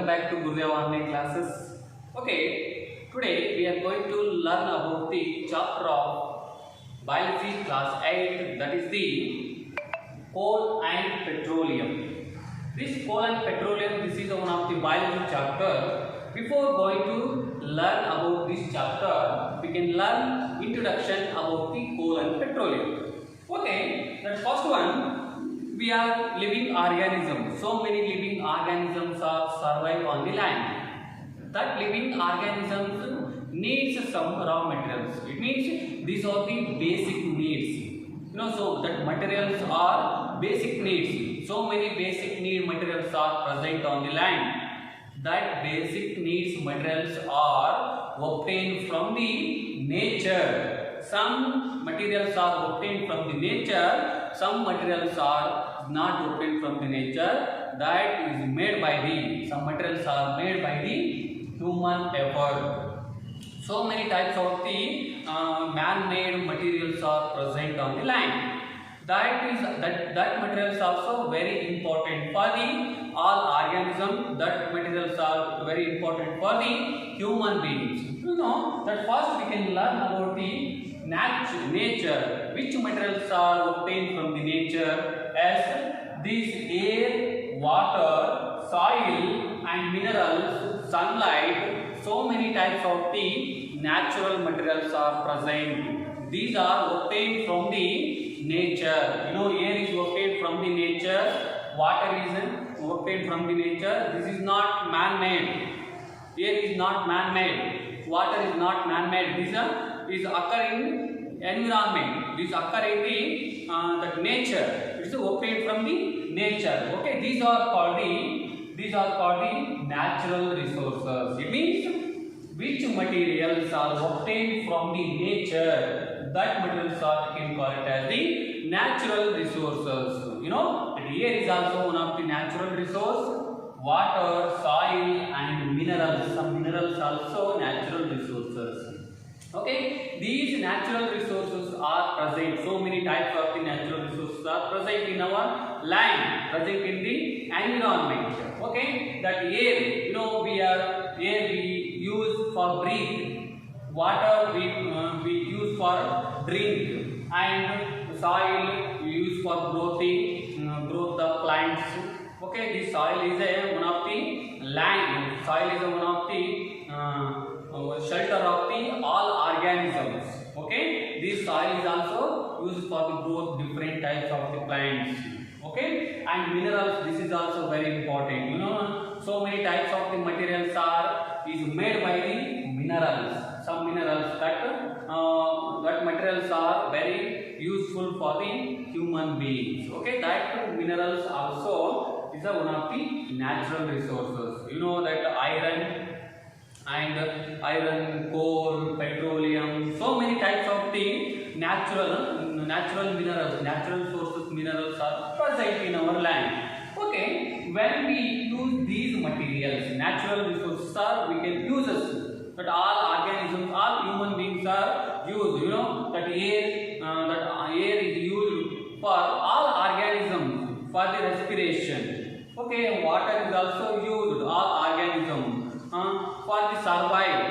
welcome back to Gurudev online classes. Okay, today we are going to learn about the chapter of biology class 8, that is the coal and petroleum. This coal and petroleum, this is one of the biology chapter. Before going to learn about this chapter, we can learn introduction about the coal and petroleum. Okay, the first one. We are living organisms. So many living organisms are survive on the land. That living organisms needs some raw materials. It means these are the basic needs. So that materials are basic needs. So many basic need materials are present on the land. That basic needs materials are obtained from the nature. Some materials are obtained from the nature. Some materials are not obtained from the nature. That is made by the, some materials are made by the human effort. So many types of the man-made materials are present on the land. That materials also very important for the all organisms. That materials are very important for the human beings. That first we can learn about the nature. Which materials are obtained from the nature as these air, water, soil and minerals, sunlight. So many types of the natural materials are present. These are obtained from the nature. Air is obtained from the nature. Water is obtained from the nature. This is not man-made. Air is not man-made. Water is not man-made. This occur in environment. This occur in the that nature. It is obtained from the nature. Okay, these are called the natural resources. It means which materials are obtained from the nature. That materials are, we can call it as the natural resources. The air is also one of the natural resource. Water, soil and minerals. Some minerals also natural resources. Okay, these natural resources are present. So many types of the natural resources are present in our land, present in the environment. Okay, that air, we use for breathe. Water we use for drink, and soil we use for growth of plants. Okay, this soil is one of the land. Soil is one of the shelter of the all organisms. Okay, this soil is also used for the growth different types of the plants. Okay, and minerals, this is also very important. So many types of the materials is made by the minerals. Some minerals that materials are very useful for the human beings. Okay, that minerals also is one of the natural resources. That iron, coal, petroleum, so many types of the natural minerals, natural sources minerals are present in our land. Okay, when we use these materials, natural resources we can use it. But all organisms, all human beings are used. That air is used for all organisms for the respiration. Okay, water is also used all organisms for the survival.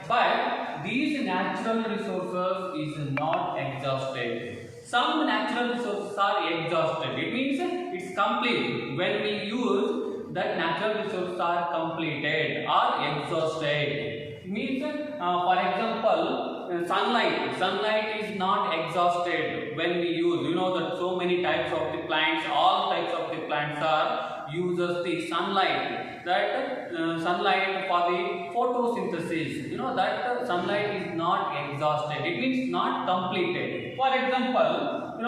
But these natural resources is not exhausted. Some natural resources are exhausted. It means it's complete. When we use that, natural resources are completed or exhausted. It means, for example, sunlight. Sunlight is not exhausted when we use. That so many types of the plants, all types of the plants are uses the sunlight. That sunlight for the photosynthesis. That sunlight is not exhausted. It means not completed. For example,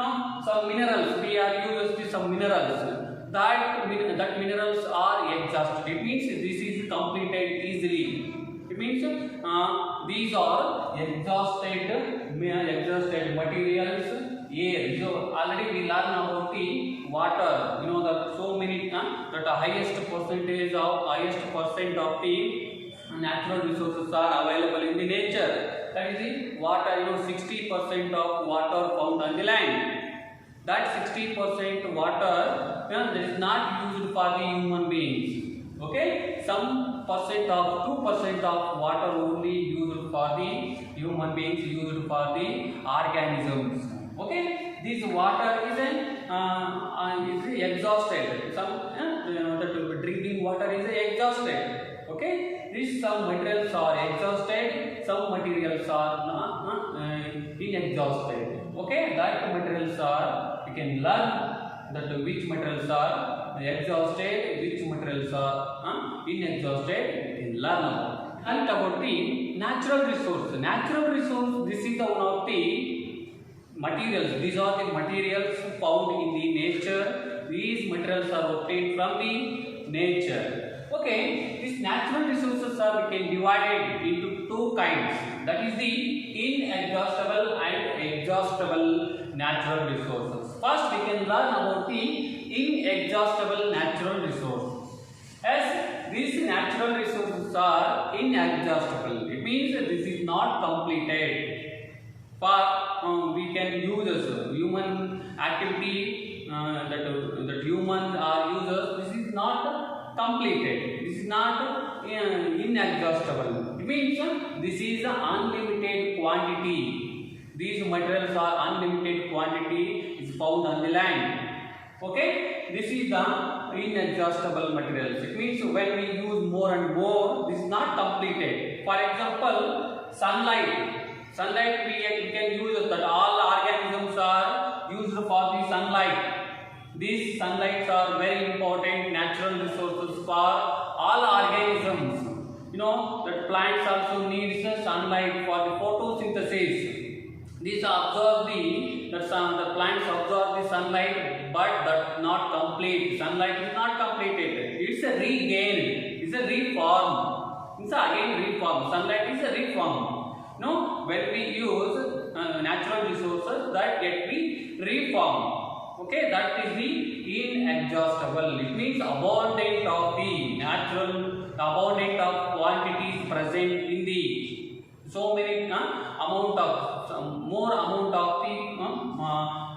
some minerals, we are used to some minerals. That minerals are exhausted. It means this is completed easily. It means these are exhausted materials. Air. So already we learn about the water. That so many that highest percent of the natural resources are available in the nature. That is the water. 60% of water found on the land. That 60% water is not used for the human beings. Okay, some percent of 2% of water only used for the human beings, used for the organisms. Okay, this water is exhausted. Some the drinking water is exhausted. Okay, these some materials are exhausted, some materials are inexhausted. Okay, that materials are, you can learn that which materials are exhausted, which materials are inexhausted, you can learn about. And about the natural resource. Natural resource, this is the one of the materials. These are the materials found in the nature. These materials are obtained from the nature. Okay, these natural resources are, we can divide it into two kinds. That is the inexhaustible and exhaustible natural resources. First, we can learn about the inexhaustible natural resources. As these natural resources are inexhaustible, it means that this is not completed. For we can use as human activity that humans are users. This is not completed. This is not inexhaustible. It means this is an unlimited quantity. These materials are unlimited quantity is found on the land. Okay, this is the inexhaustible materials. It means when we use more and more, this is not completed. For example, sunlight. Sunlight we can use that all organisms are used for the sunlight. These sunlights are very important natural resources for all organisms. You know that plants also needs sunlight for the photosynthesis. These absorb the plants absorb the sunlight, but that not complete. Sunlight is not completed. It's a regain. It's a reform. It's again reform. Sunlight is a reform. No, when we use natural resources, that get be reformed. Okay, that is the inexhaustible. It means abundant of the natural, abundant of quantities present in the so many amount of more amount of the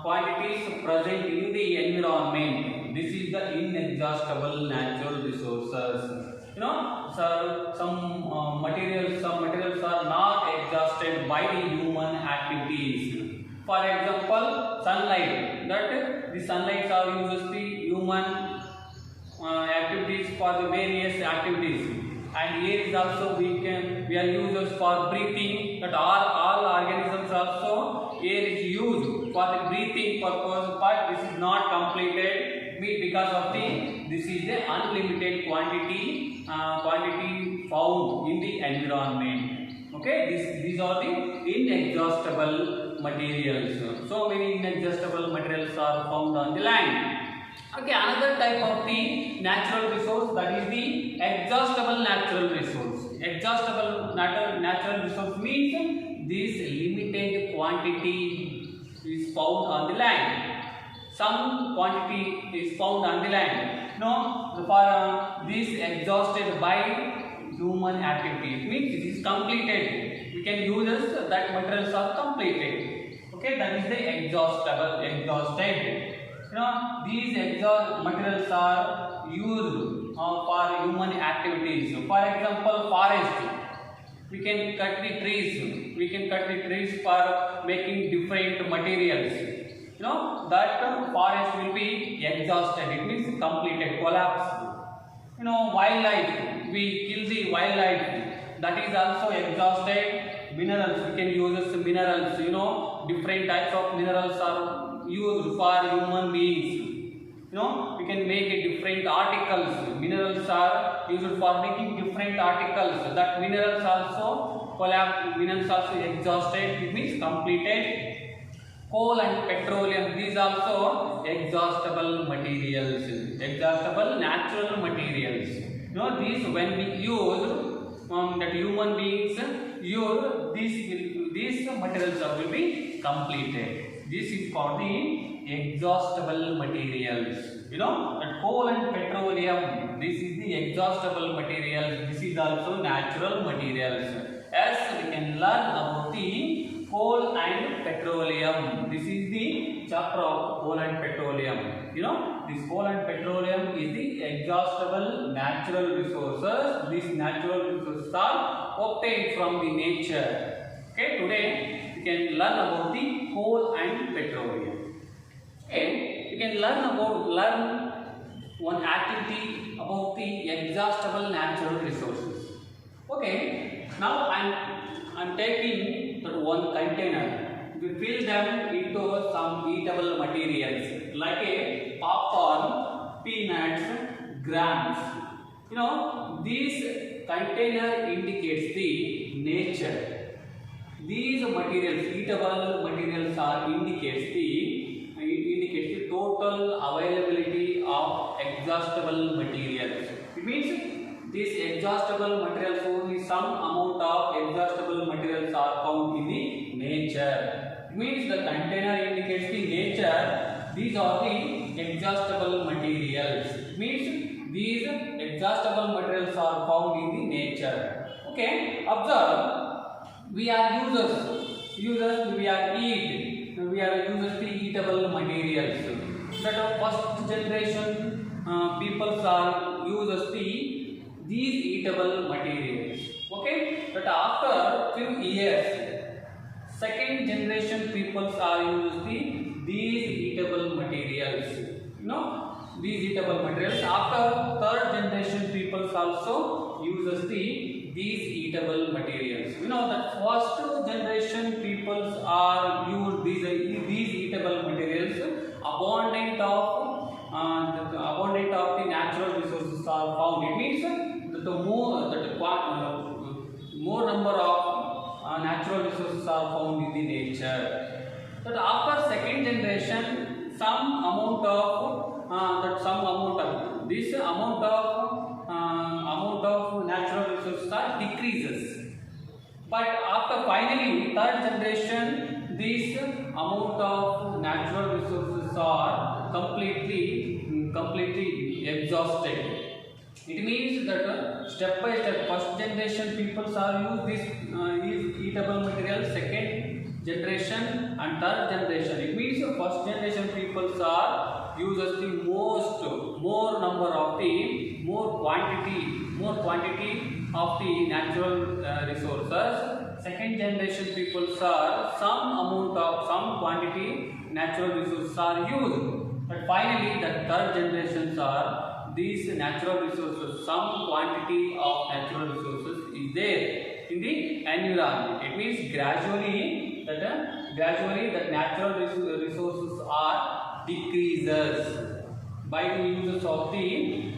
quantities present in the environment. This is the inexhaustible natural resources. You know, so some materials are not exhausted by the human activities. For example, sunlight. That the sunlight are used the human activities for the various activities. And air is also we are used for breathing. That all organisms also air is used for the breathing purpose, but this is not completed because of this is the unlimited quantity found in the environment. Okay, these are the inexhaustible materials. So many inexhaustible materials are found on the land. Okay, another type of the natural resource, that is the exhaustible natural resource. Exhaustible natural resource means this limited quantity is found on the land. Some quantity is found on the land. No, for this exhausted by human activity, it means it is completed. We can use this, that materials are completed. Okay, that is the exhausted. You know, these exhaust materials are used for human activities. For example, forest. We can cut the trees. We can cut the trees for making different materials. You know, that forest will be exhausted. It means completed, collapsed. You know, wildlife. We kill the wildlife. That is also exhausted. Minerals. We can use as minerals. You know, different types of minerals are used for human beings. You know, we can make different articles. Minerals are used for making different articles. That minerals also collapse. Minerals also exhausted. It means completed. Coal and petroleum, these also exhaustible materials, exhaustible natural materials. You know, these when we use that human beings use these materials will be completed. This is for the exhaustible materials. You know, that coal and petroleum, this is the exhaustible materials. This is also natural materials. As we can learn about the coal and petroleum. This is the chapter of coal and petroleum. You know, this coal and petroleum is the exhaustible natural resources. These natural resources are obtained from the nature. Okay, today you can learn about the coal and petroleum. Okay, you can learn one activity about the exhaustible natural resources. Okay, now I'm taking that one container. We fill them into some eatable materials like a popcorn, peanuts, grams. You know, this container indicates the nature. These materials, eatable materials, are indicates the total availability of exhaustible materials. It means these exhaustible materials, only some amount of exhaustible materials are found in the nature. It means the container indicates the nature. These are the exhaustible materials. It means these exhaustible materials are found in the nature. Okay, observe, we are users. We are users the eatable materials. That of first generation people are users these eatable materials. Okay, but after few years, second generation peoples are using these eatable materials. You know, these eatable materials. After third generation peoples also uses these eatable materials. You know that first generation peoples are used these eatable materials. Abundant of the natural resources are found. It means that more number of natural resources are found in the nature. But after second generation, some amount of natural resources are decreases. But after finally third generation, this amount of natural resources are completely exhausted. It means that step by step, first generation peoples are use this eatable material, second generation and third generation. It means first generation peoples are uses the more number of the more quantity of the natural resources. Second generation peoples are some quantity natural resources are used. But finally the third generations are these natural resources, some quantity of natural resources is there in the environment. It means gradually that natural resources are decreases by the uses of the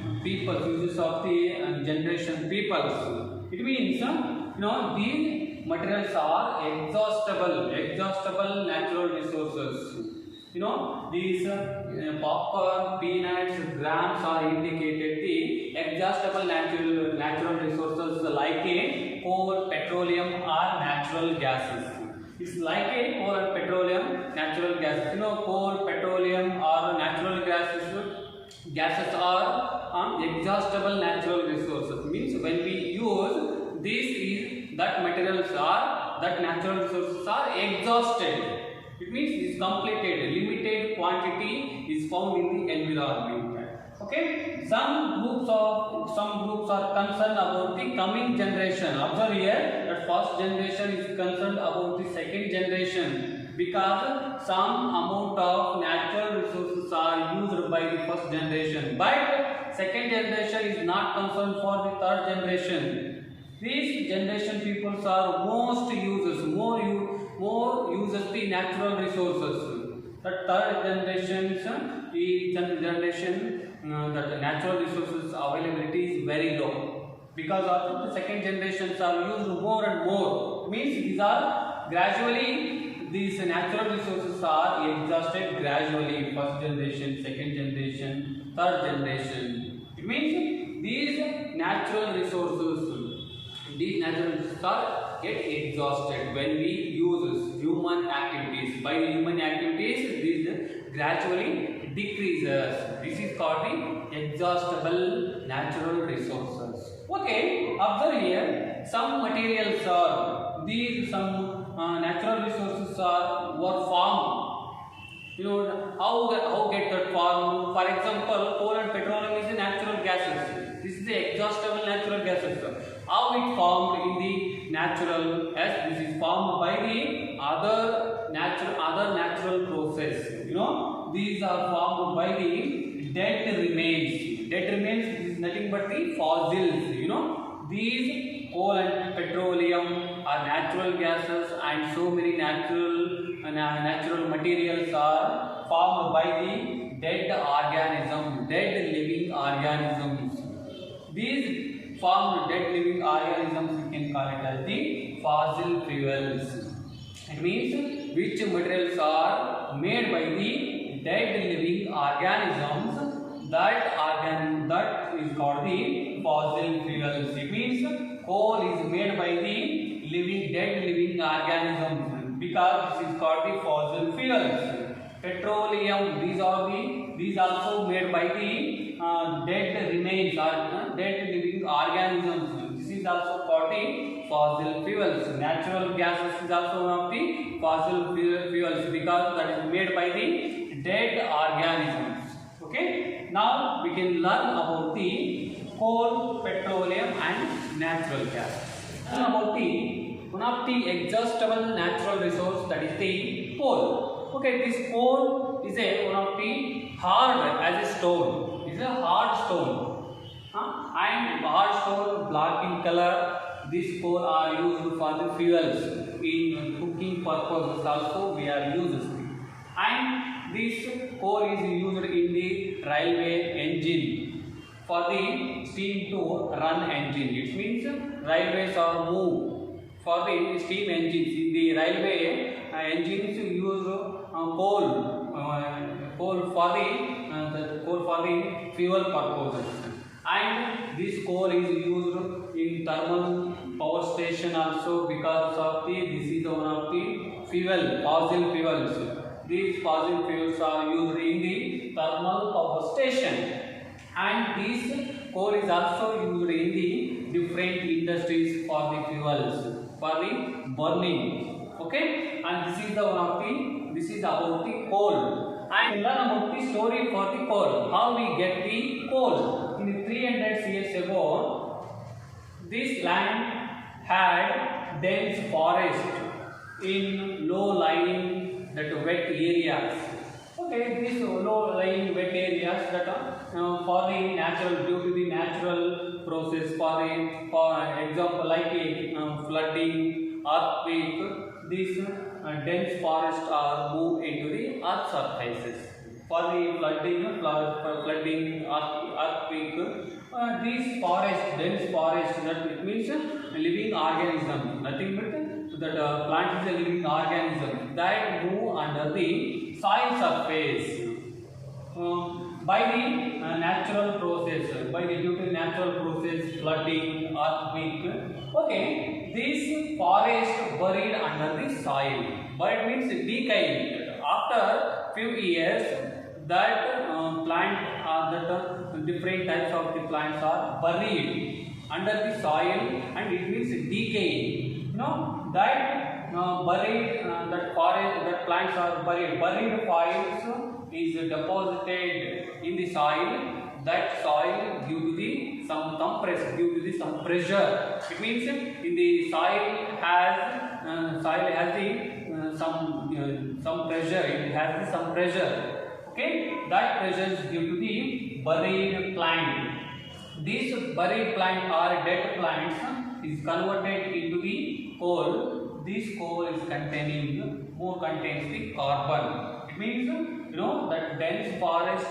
generation peoples. It means these materials are exhaustible natural resources. These popcorn, peanuts, grams are indicated the exhaustible natural resources like a coal, petroleum or natural gases. It's like a coal and petroleum, natural gases. Coal, petroleum or natural gases are exhaustible natural resources. Means when we use that natural resources are exhausted. It means it's completed, limited quantity is found in the environment. Okay, some groups are concerned about the coming generation. Observe here that first generation is concerned about the second generation because some amount of natural resources are used by the first generation, but second generation is not concerned for the third generation. These generation peoples are more uses the natural resources. The third generation that the natural resources availability is very low because of the second generations are used more and more. Means these natural resources are exhausted gradually. First generation, second generation, third generation. It means these natural resources are get exhausted when we use human activities. By human activities, these gradually decreases. This is called the exhaustible natural resources. Okay, observe here. Some materials are some natural resources were formed You know how get that formed? For example, coal and petroleum is a natural gases. This is the exhaustible natural gases. How it formed in the natural? As this is formed by the other natural process. You know, these are formed by the dead remains. Dead remains is nothing but the fossils. You know, these coal and petroleum are natural gases, and so many natural materials are formed by the dead organisms, dead living organisms. These formed dead living organisms, we can call it as the fossil fuels. It means which materials are made by the dead living organisms, that is called the fossil fuels. It means coal is made by the dead living organisms, because this is called the fossil fuels. Petroleum, these also made by the dead remains or dead living organisms. This is also called the fossil fuels. Natural gases is also one of the fossil fuels, because that is made by the dead organisms. Okay. Now we can learn about the coal, petroleum and natural gas. Learn about the one of the exhaustible natural resource, that is the coal. Okay, this coal is one of the hard as a stone. It is a hard stone, and hard stone black in color. This coal are used for the fuels. In cooking purposes also we are used. And this coal is used in the railway engine for the steam to run engine. It means railways are moved for the steam engines. In the railway engines use coal for the fuel purposes, and this coal is used in thermal power station also, because of this is one of the fossil fuels. These fossil fuels are used in the thermal power station, and this coal is also used in the different industries for the fuels, for the burning. Okay, and this is about the coal. And learn about the story for the coal. How we get the coal? In 300 years ago, this land had dense forest in low-lying wet areas. Okay, these low-lying wet areas that are for the natural, due to the natural process, for example like flooding, earthquake, these dense forests are moved into the earth surfaces. For the flooding, earthquake, these dense forests, that it means living organism, nothing but that plant is a living organism that move under the soil surface by the natural process, due to natural process, flooding, earthquake. Okay, this forest buried under the soil, but it means decaying. After few years, that different types of the plants are buried under the soil, and it means decaying. You know that plants are buried. Buried foils is deposited in the soil. That soil due to the some pressure. It means in the soil has some pressure. It has some pressure. Okay, that pressure is due to the buried plant. These buried plants or dead plants is converted into the coal. This coal is contains the carbon. It means that dense forest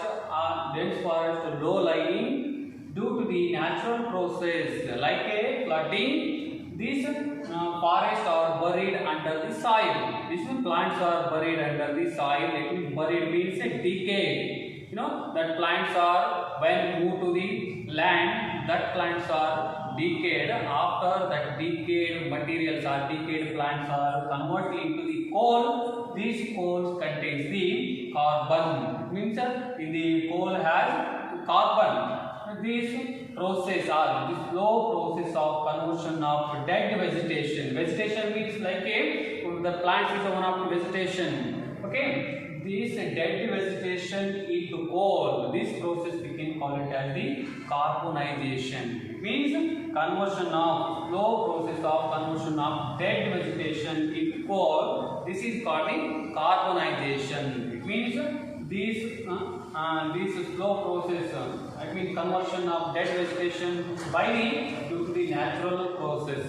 low lying due to the natural process like a flooding. These forests are buried under the soil. These plants are buried under the soil. It means buried means decayed. That plants are, when moved to the land, that plants are decayed. After that decayed materials or decayed plants are converted into the coal. These coals contains the carbon. It means in the coal has carbon. This process or this slow process of conversion of dead vegetation. Vegetation means like the plants is one of the vegetation. Okay, this dead vegetation into coal. This process we can call it as the carbonization. It means conversion of slow process of conversion of dead vegetation into coal. This is called the carbonization. It means this slow process. I mean conversion of dead vegetation by the due to the natural process.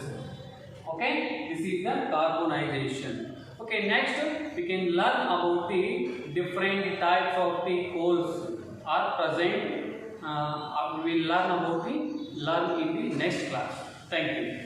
Okay, this is the carbonization. Okay, next we can learn about the different types of the coals are present. We will learn in the next class. Thank you.